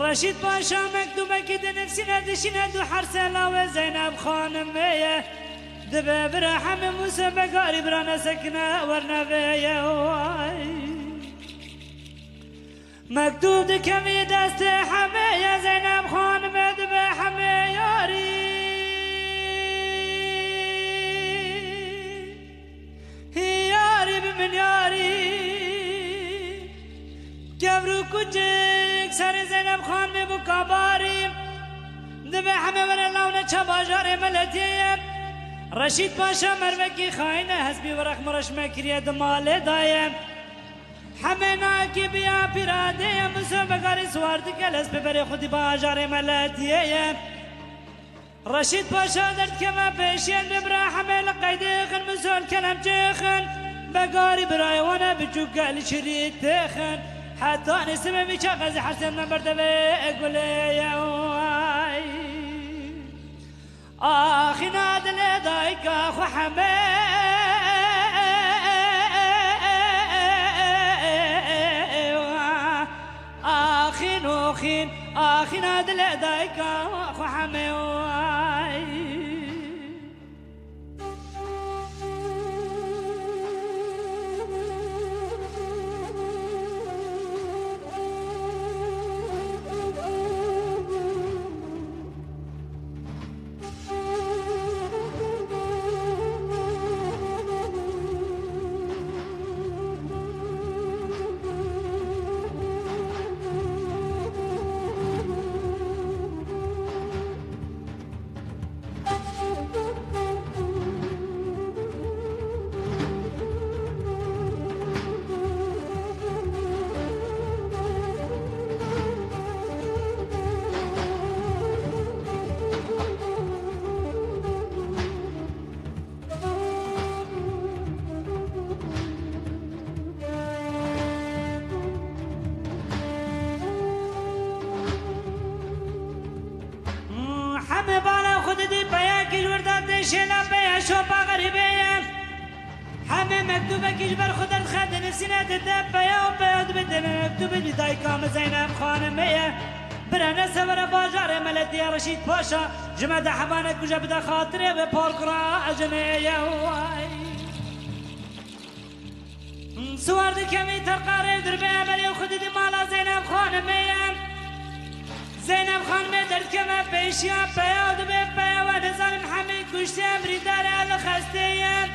رشید پاشا مکتوبه که دنفسی ندشینه دو حرسلا و زینب خانم میه دبه برا همه موسى بقاري برانا سكنة ورنبيه مكتوب دكمي دست حمي يا زينب خانم دبه حمي ياري ياري بمن ياري جبرو كجيك سر زينب خانم بكاباري دبه حمي ورلاونا چباجار ملتيه رشید پاشا مروکی خاینه حسبی ورخ مرش مکریه دماله دایم همه ناکی بیا پیراده مسو بگاری سوارد کلس ببری خودی باجار ملتیه رشید پاشا درد کما پیشین ببرا همه لقیده خن مسول کلم جخن بگاری برای وانا بچو گل شرید تخن حتی نسمه بیچا غزی حسن نبرده بگوله آخي نادل دايك أخو حمي آخي نوخين آخي نادل دايك أخو حمي همه بالا خود دی بیا کیش ورداد شلا بیا شوپا غریبه همه مکتوبه کیش بر خودت خد نفسینه دد بیا و بیا بدن مکتوبه دی دای کام زینب خانمه برانه سور باجار ملتی رشید پاشا جمع حبانه کجا بده خاطره و پارکرا اجنه سوارد کمی ترقاره در بیا بری خود دی مالا زینب خانمه زینب خانم درد که من پیشیم پیاد به پیوان زنم همه کشتیم ریداره الخستیم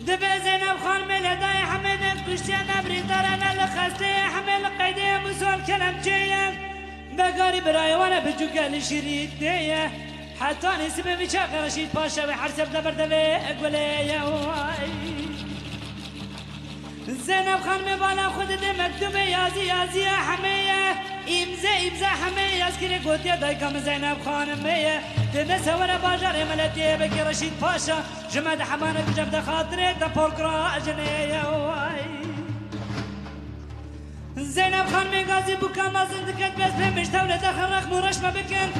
دبه زینب خانم لدای همه کشتیم ریداره الخسته همه لقیده مسول کلم چیم بگاری برایوانه بجوگل شرید دیه حتی نیسی به بیچه رشید پاشا به حرسب دبرده به اگوله زینب خانم بالا خود ده مکتوب یازی همه امزه همه یازگیری گوتیه دایکام زینب خانمه ده سوار باجار ملتیه بکی رشید پاشا جمع ده حمانه بجب ده خاطره ده پرکرا اجنه زینب خانم گازی بکم ازن دکت بس پیمش توله ده خرخ مورش ما بکن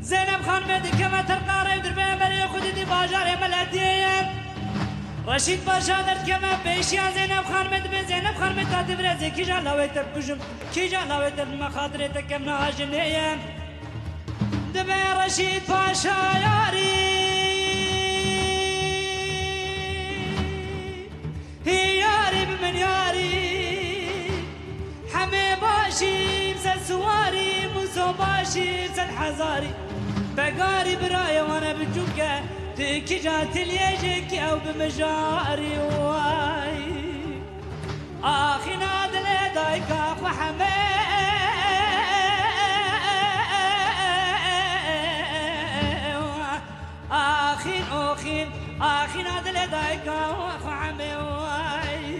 زینب خانم دکمه ترقاره در بری خودی دی باجار ملتیه رشید پاشا درد که من پیشی زینب خانم دبه زینب خانم تا دبرزه کی جا لاویت بکشم کی جا لاویت مخاطره تکم ناجنه دبه رشید پاشا یاری یاری بمن یاری همه باشیم سر سواری موسو باشیم سر حزاری بگاری برای وانا بجوکه تکی جات لیجک او بمجاری وای آخی نادل دایک اخو حمه آخی نادل دایک اخو حمه وای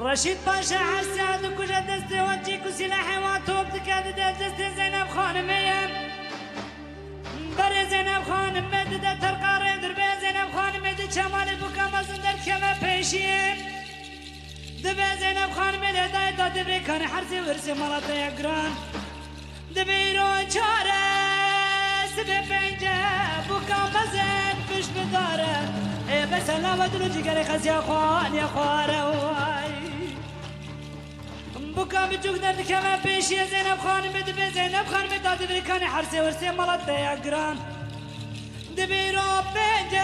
رشید پاشا حساد کجا دست وجی کو سلاح و توپ دکاد دست زینب خانمه بر زینب خانمه ده ترقاره در به زینب خانمه ده چمال بکام زندر کما پیشیه ده به زینب خانمه ده دای داد بریکان حرسی ورسی مالات یگران ده بیرون چاره سبه پنجه بکام زن پش بداره ای بس الله ودلو جگر خزی خوان یا خواره وای بکام بچوک درد کما پیشی زینب خانمه ده به زینب خانمه داد بریکان حرسی ورسی مالات یگران ده بیرون پنجه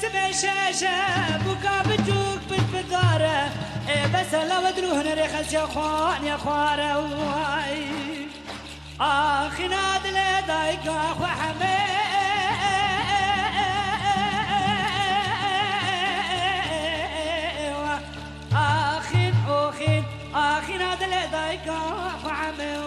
سبه شاشه بکام بچوک پش بداره ای بس الله ودلو هنر خزی خوان یا خواره وای آخی نادل دایگا خو حمه آخی نادل دایگا خو حمه